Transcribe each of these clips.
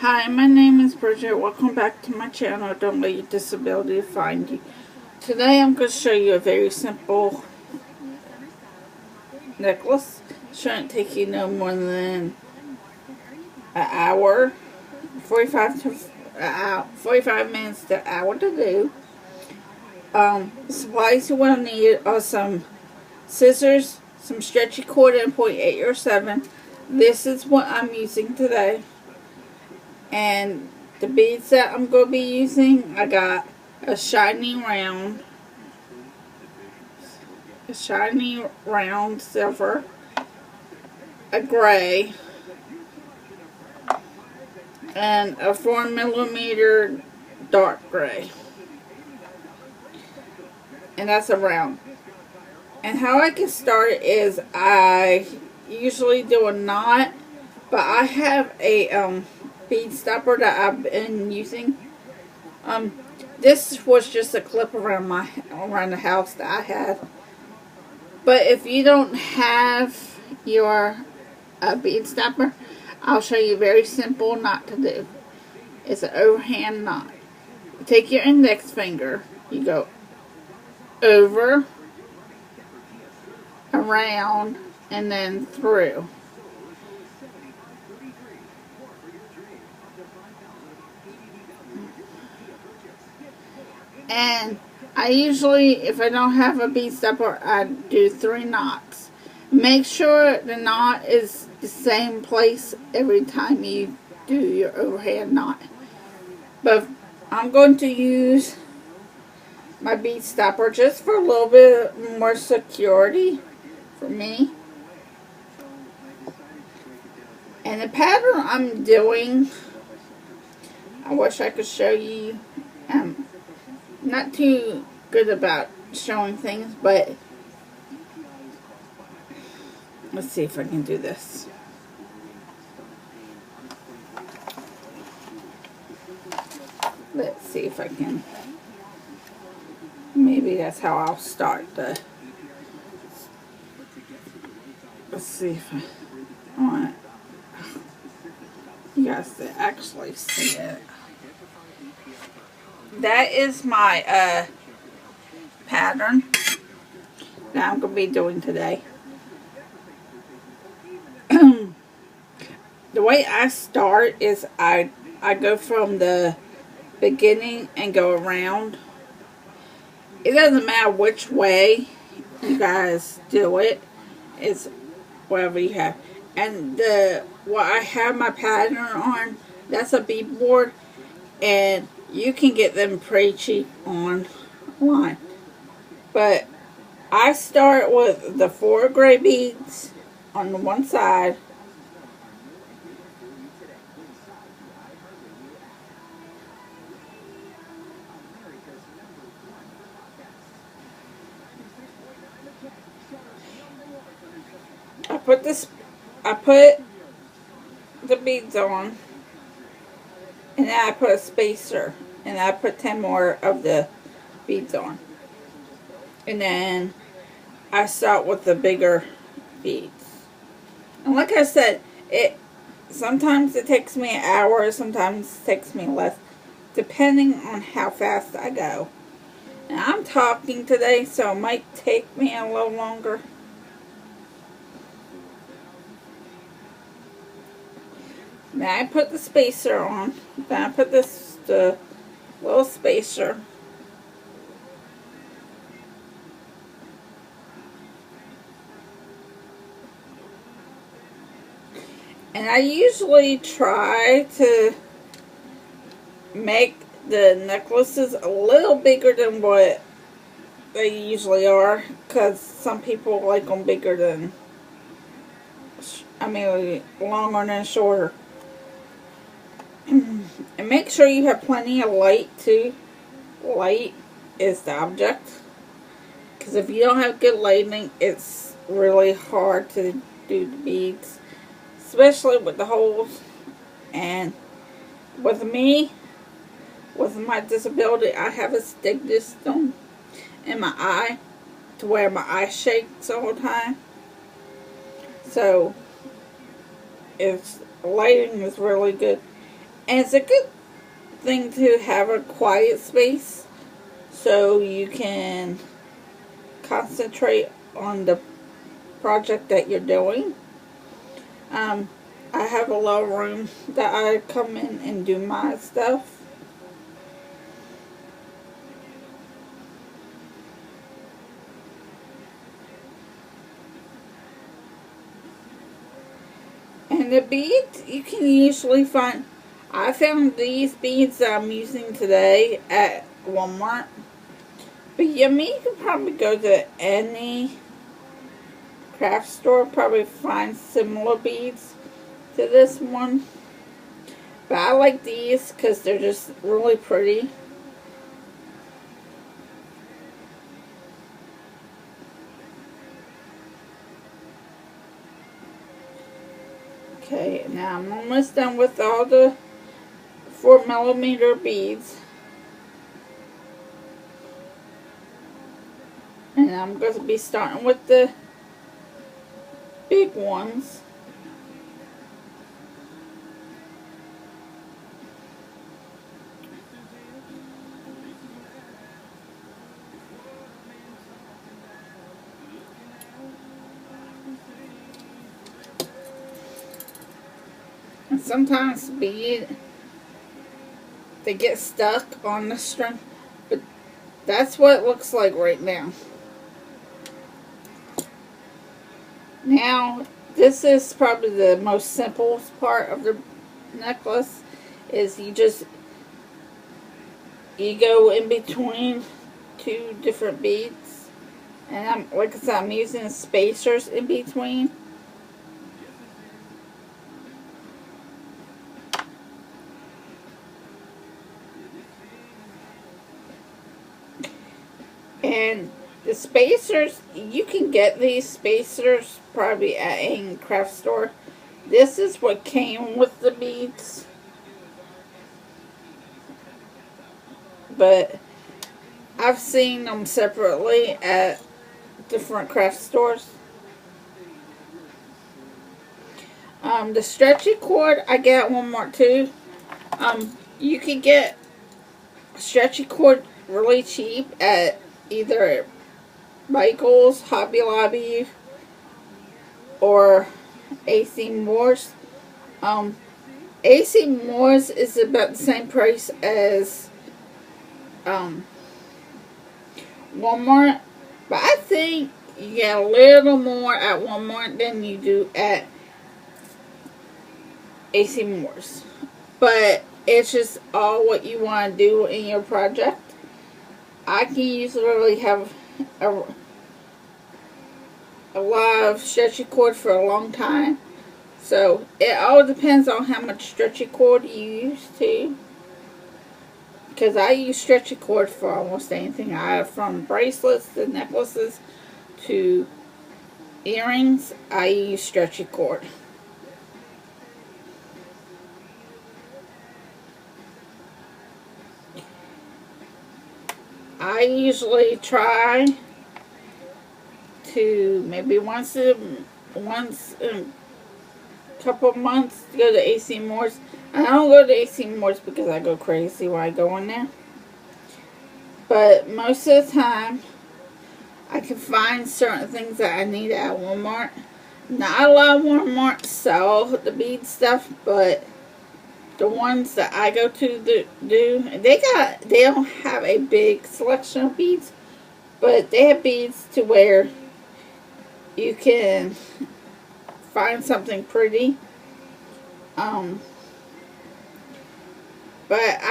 Hi, my name is Bridget. Welcome back to my channel. Don't let your disability find you. Today I'm going to show you a very simple necklace. Shouldn't take you no more than an hour, 45 minutes to an hour to do. Supplies you will need are some scissors, some stretchy cord and .8 or 7. This is what I'm using today. And the beads that I'm going to be using, I got a shiny round silver, a gray, and a 4mm dark gray. And that's a round. And how I get started is I usually do a knot, but I have a bead stopper that I've been using. This was just a clip around the house that I had. But if you don't have your bead stopper, I'll show you a very simple knot to do. It's an overhand knot. You take your index finger, you go over, around, and then through. And I usually, if I don't have a bead stopper, I do 3 knots. Make sure the knot is the same place every time you do your overhand knot. But I'm going to use my bead stopper just for a little bit more security for me. And the pattern I'm doing, I wish I could show you. Not too good about showing things, but let's see if I can do this. Let's see if I can. Maybe that's how I'll start the. Let's see if I want you guys to actually see it. That is my pattern that I'm going to be doing today. The way I start is I go from the beginning and go around. It doesn't matter which way you guys do it. It's whatever you have. And what I have my pattern on, that's a bead board, and you can get them pretty cheap online. But I start with the 4 gray beads on the one side. I put the beads on, and then I put a spacer, and I put 10 more of the beads on. And then I start with the bigger beads. And like I said, sometimes it takes me an hour, sometimes it takes me less, depending on how fast I go. And I'm talking today, so it might take me a little longer. Now I put the spacer on. Then I put the little spacer. And I usually try to make the necklaces a little bigger than what they usually are, because some people like them bigger than, longer than shorter. And make sure you have plenty of light too. Light is the object, because if you don't have good lighting, it's really hard to do the beads, especially with the holes. And with me, with my disability, I have astigmatism in my eye, to where my eye shakes all the time. So lighting is really good. And it's a good thing to have a quiet space so you can concentrate on the project that you're doing. I have a little room that I come in and do my stuff. And the beads you can usually find. I found these beads that I'm using today at Walmart. But yeah, you can probably go to any craft store, probably find similar beads to this one. But I like these because they're just really pretty. Okay, now I'm almost done with all the 4mm beads. And I'm going to be starting with the big ones. And sometimes they get stuck on the string, but that's what it looks like right now. Now, this is probably the most simplest part of the necklace, is you go in between two different beads. And like I said, I'm using spacers in between. And the spacers, you can get these spacers probably at a craft store. This is what came with the beads. But I've seen them separately at different craft stores. The stretchy cord I get at Walmart too. You can get stretchy cord really cheap at either Michael's, Hobby Lobby, or AC Moore's. AC Moore's is about the same price as Walmart, but I think you get a little more at Walmart than you do at AC Moore's. But it's just all what you want to do in your project. I can usually have a lot of stretchy cord for a long time. So it all depends on how much stretchy cord you use too. Because I use stretchy cord for almost anything. I have from bracelets to necklaces to earrings. I use stretchy cord. I usually try to maybe once in a couple of months to go to AC Moore's. I don't go to AC Moore's because I go crazy when I go in there. But most of the time, I can find certain things that I need at Walmart. Not a lot of Walmart sell the bead stuff, but the ones that I go to they don't have a big selection of beads, but they have beads to where you can find something pretty. But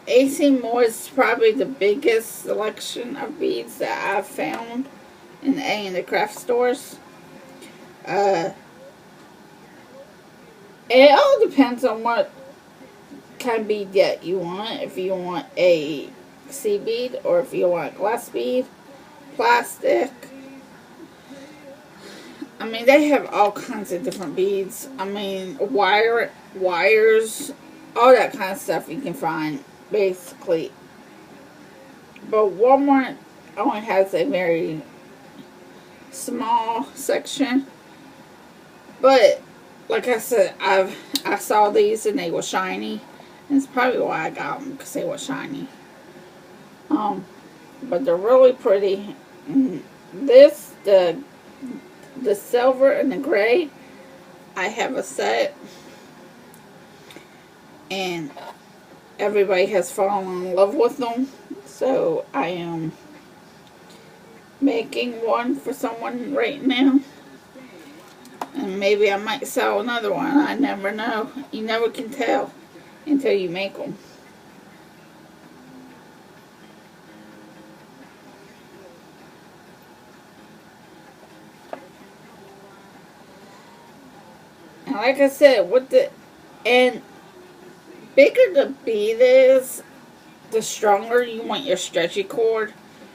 AC Moore is probably the biggest selection of beads that I've found in the craft stores. It all depends on what kind of bead that you want. If you want a sea bead or if you want a glass bead, plastic. I mean, they have all kinds of different beads. I mean, wires, all that kind of stuff you can find, basically. But Walmart only has a very small section. But, like I said, I saw these and they were shiny. That's probably why I got them, because they were shiny. But they're really pretty. And this, the silver and the gray, I have a set, and everybody has fallen in love with them. So I am making one for someone right now. And maybe I might sell another one. I never know. You never can tell until you make them. And like I said, and bigger the bead is, the stronger you want your stretchy cord.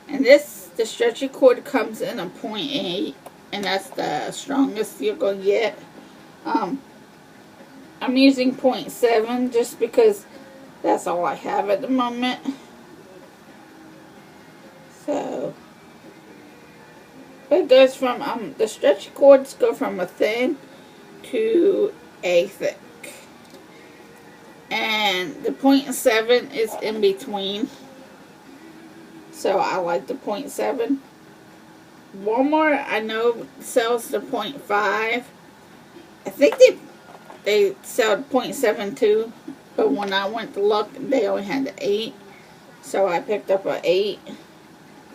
And the stretchy cord comes in a 0.8, and that's the strongest you're going to get. I'm using 0.7 just because that's all I have at the moment. So, but it goes from, the stretchy cords go from a thin to a thick. And the 0.7 is in between. So I like the 0.7. Walmart, I know, sells the 0.5. I think they sell 0.7 too. But when I went to look, they only had the 8. So I picked up a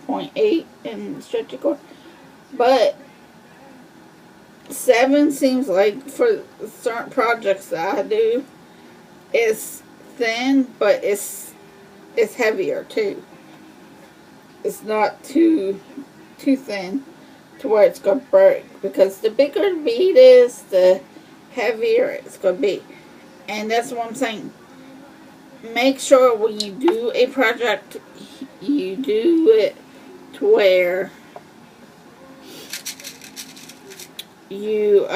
8.8 in stretchy cord. But 7 seems like, for certain projects that I do, it's thin, but it's heavier too. It's not too thin to where it's going to break, because the bigger the bead is, the heavier it's going to be. And that's what I'm saying. Make sure when you do a project, you do it to where you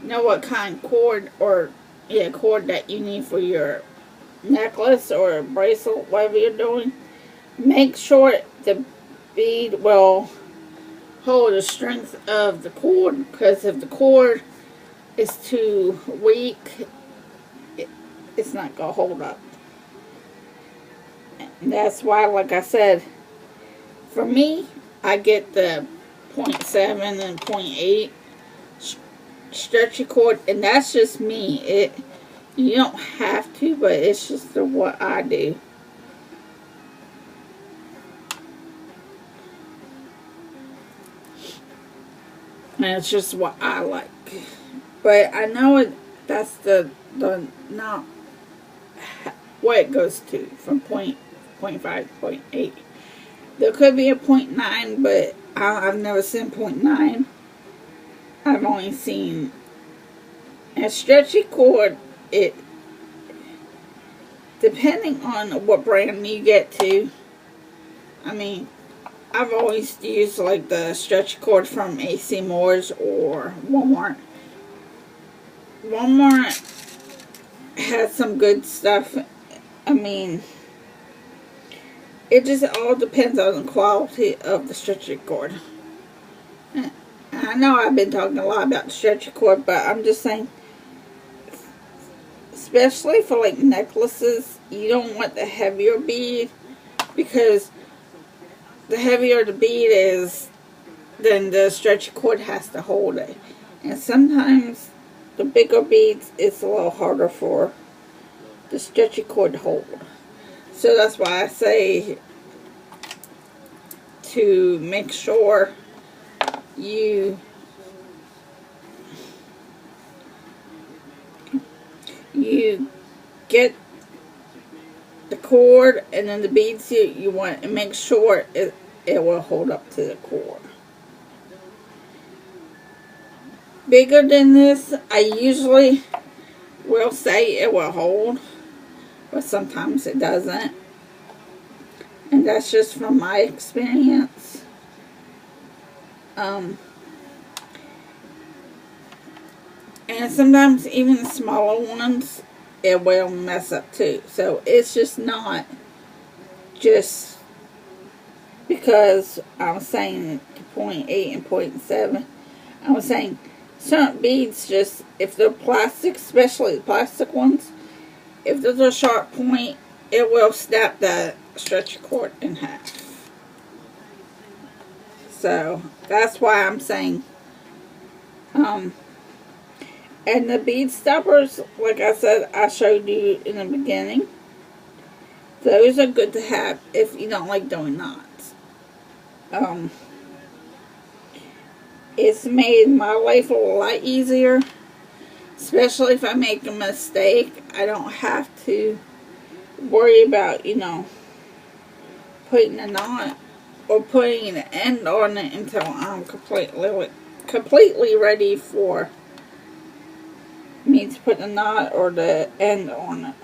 know what kind of cord cord that you need for your necklace or bracelet, whatever you're doing. Make sure the bead will hold the strength of the cord, because if the cord is too weak, it's not going to hold up. And that's why, like I said, for me, I get the 0.7 and 0.8 stretchy cord, and that's just me. You don't have to, but it's just what I do. And it's just what I like. But I know that's the not what it goes to, from 0.5 to 0.8. There could be a 0.9, but I've never seen 0.9. I've only seen a stretchy cord. It, depending on what brand you get to, I mean, I've always used like the stretchy cord from AC Moore's or Walmart. Walmart has some good stuff. I mean, it just all depends on the quality of the stretchy cord. I know I've been talking a lot about the stretchy cord, but I'm just saying, especially for like necklaces, you don't want the heavier bead, because the heavier the bead is, then the stretchy cord has to hold it. And sometimes the bigger beads, it's a little harder for the stretchy cord to hold. So that's why I say to make sure you get the cord and then the beads you want, and make sure it will hold up to the cord. Bigger than this, I usually will say it will hold, but sometimes it doesn't. And that's just from my experience. And sometimes even the smaller ones, it will mess up too. So it's just not just because I'm saying 0.8 and 0.7. I was saying certain beads, just if they're plastic, especially the plastic ones, if there's a sharp point, it will snap that stretchy cord in half. So that's why I'm saying, and the bead stoppers, like I said, I showed you in the beginning, those are good to have if you don't like doing knots. It's made my life a lot easier, especially if I make a mistake. I don't have to worry about, you know, putting a knot or putting an end on it until I'm completely ready for me to put the knot or the end on it.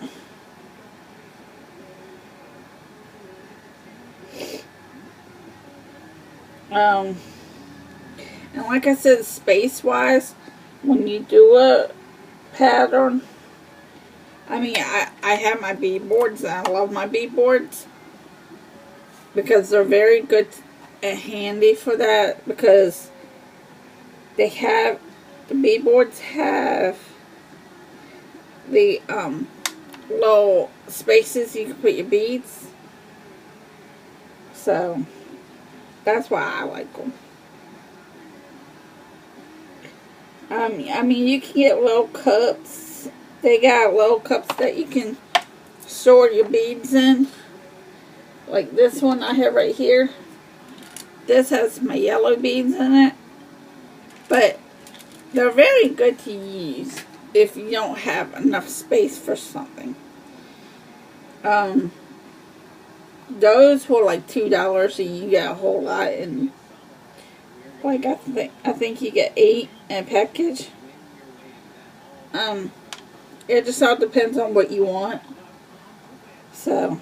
And like I said, space-wise, when you do a pattern, I mean, I have my bead boards, and I love my bead boards because they're very good and handy for that, because they have, the bead boards have the little spaces you can put your beads. So that's why I like them. I mean, you can get little cups. They got little cups that you can store your beads in. Like this one I have right here. This has my yellow beads in it. But they're very good to use if you don't have enough space for something. Those were like $2 and you get a whole lot, and like I think you get 8 in a package. It just all depends on what you want. So,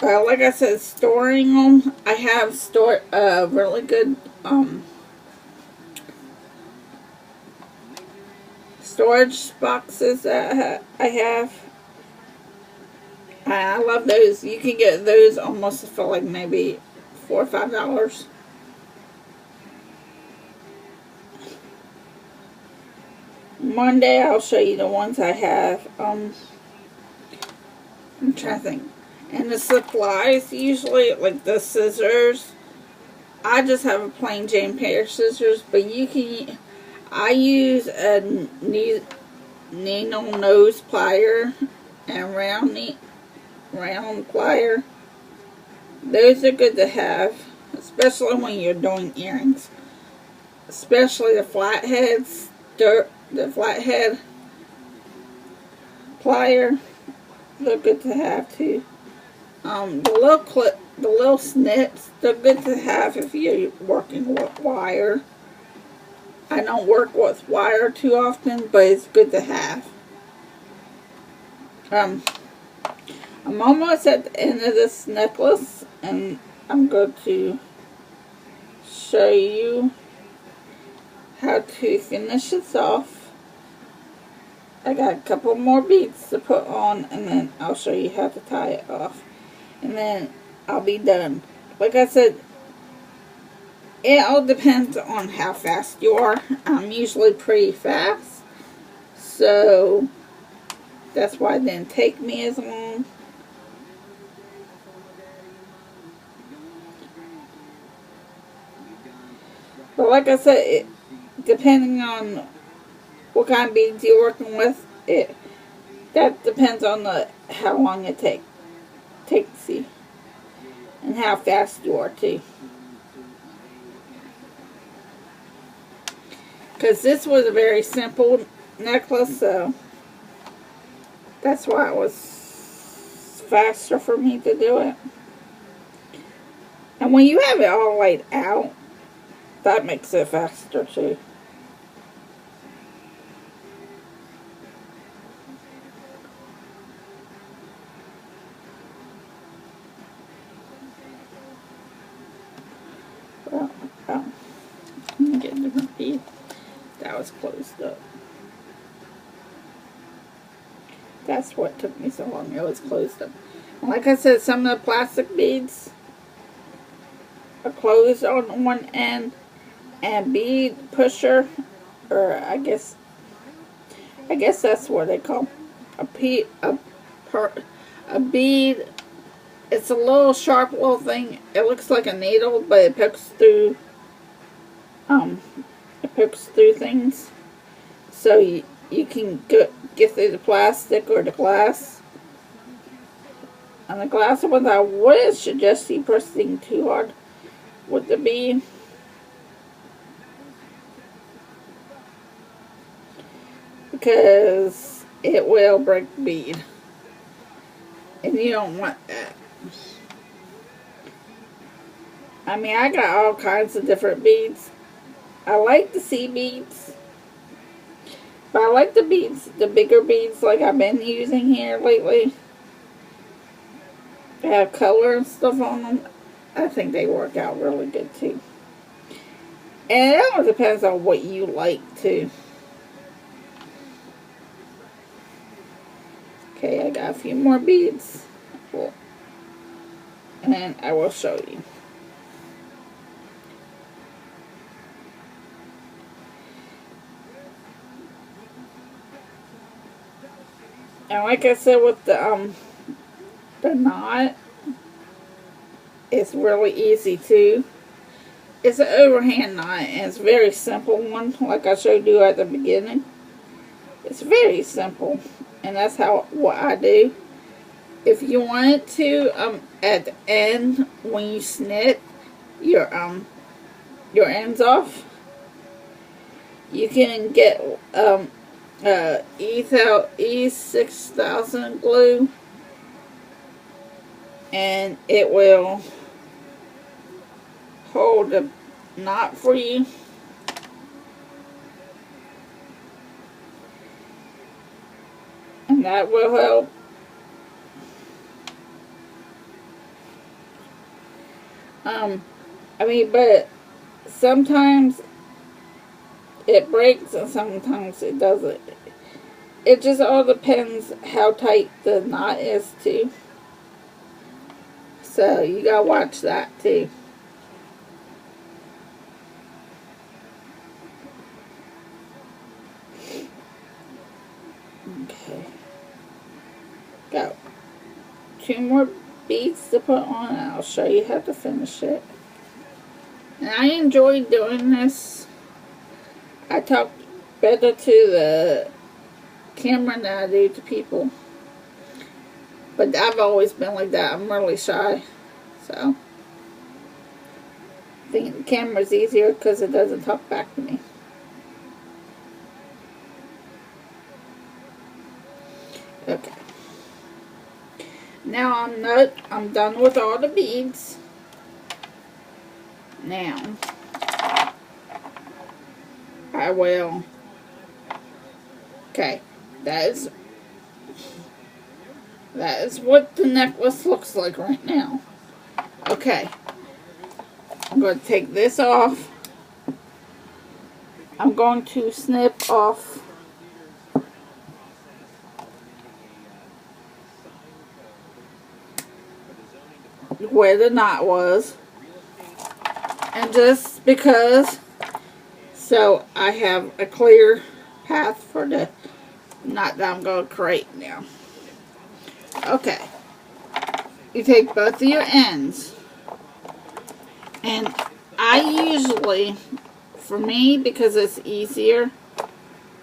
like I said, storing them, I have stored really good storage boxes that I have. I love those. You can get those almost for like maybe $4 or $5. Monday I'll show you the ones I have. I'm trying to think. And the supplies, usually, like the scissors, I just have a plain Jane pair of scissors, but you can, I use a needle nose plier and round plier. Those are good to have, especially when you're doing earrings. Especially the flatheads, the flathead plier, they're good to have too. The little snips, they're good to have if you're working with wire. I don't work with wire too often, but it's good to have. I'm almost at the end of this necklace, and I'm going to show you how to finish this off. I got a couple more beads to put on, and then I'll show you how to tie it off. And then I'll be done. Like I said, it all depends on how fast you are. I'm usually pretty fast, so that's why it didn't take me as long. But like I said, depending on what kind of beads you're working with, that depends on how long it takes you and how fast you are too. Because this was a very simple necklace, so that's why it was faster for me to do it. And when you have it all laid out, that makes it faster too. Well, let me get a different bead. That was closed up. That's what took me so long. It was closed up. And like I said, some of the plastic beads are closed on one end, and bead pusher, or I guess I guess that's what they call a bead. It's a little sharp little thing. It looks like a needle, but it pokes through things. So you can get through the plastic or the glass. On the glass ones, I wouldn't suggest you pressing too hard with the bead. Because it will break the bead. And you don't want that. I mean, I got all kinds of different beads. I like the sea beads. But I like the beads, the bigger beads like I've been using here lately. They have color and stuff on them. I think they work out really good too. And it all depends on what you like too. Okay, I got a few more beads. Cool. And then I will show you. And like I said with the knot, it's really easy too. It's an overhand knot and it's a very simple one, like I showed you at the beginning. It's very simple, and that's what I do. If you wanted to, at the end when you snip your ends off, you can get E6000 glue, and it will hold the knot for you. And that will help. I mean, but sometimes it breaks and sometimes it doesn't. It just all depends how tight the knot is too. So you gotta watch that too. Okay. Got 2 more beads to put on, and I'll show you how to finish it. And I enjoy doing this. I talk better to the camera than I do to people. But I've always been like that. I'm really shy. So I think the camera's easier because it doesn't talk back to me. Okay. Now I'm done with all the beads. Now I will. Okay, that is what the necklace looks like right now. Okay, I'm going to take this off. I'm going to snip off where the knot was, and just because, so I have a clear path for the knot that I'm going to create now. Okay, you take both of your ends, and I usually, for me, because it's easier,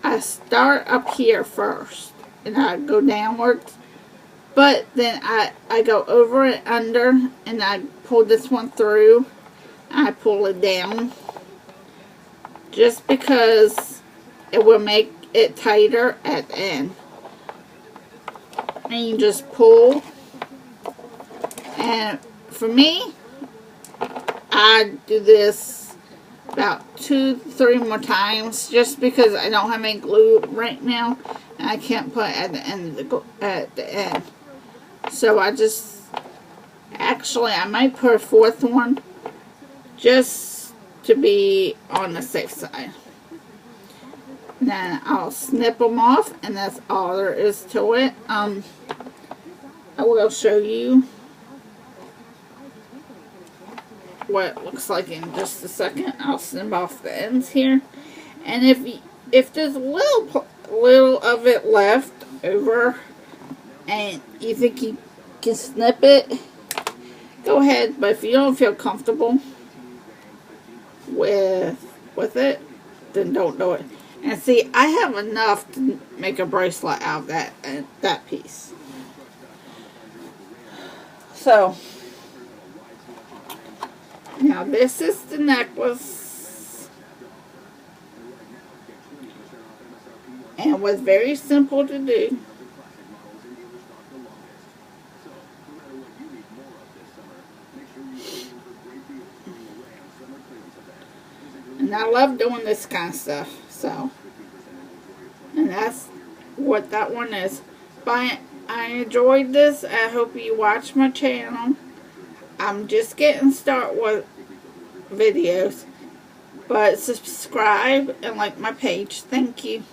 I start up here first and I go downwards, but then I go over and under, and I pull this one through, and I pull it down, just because it will make it tighter at the end. And you just pull, and for me, I do this about 2-3 more times, just because I don't have any glue right now, and I can't put it at the end So I just, actually I might put a 4th one, just to be on the safe side. Then I'll snip them off, and that's all there is to it. I will show you what it looks like in just a second. I'll snip off the ends here, and if there's a little little of it left over and you think you can snip it, go ahead. But if you don't feel comfortable with it, then don't do it. And see, I have enough to make a bracelet out of that piece. So now this is the necklace, and it was very simple to do. And I love doing this kind of stuff. So, and that's what that one is. But I enjoyed this. I hope you watch my channel. I'm just getting started with videos. But subscribe and like my page. Thank you.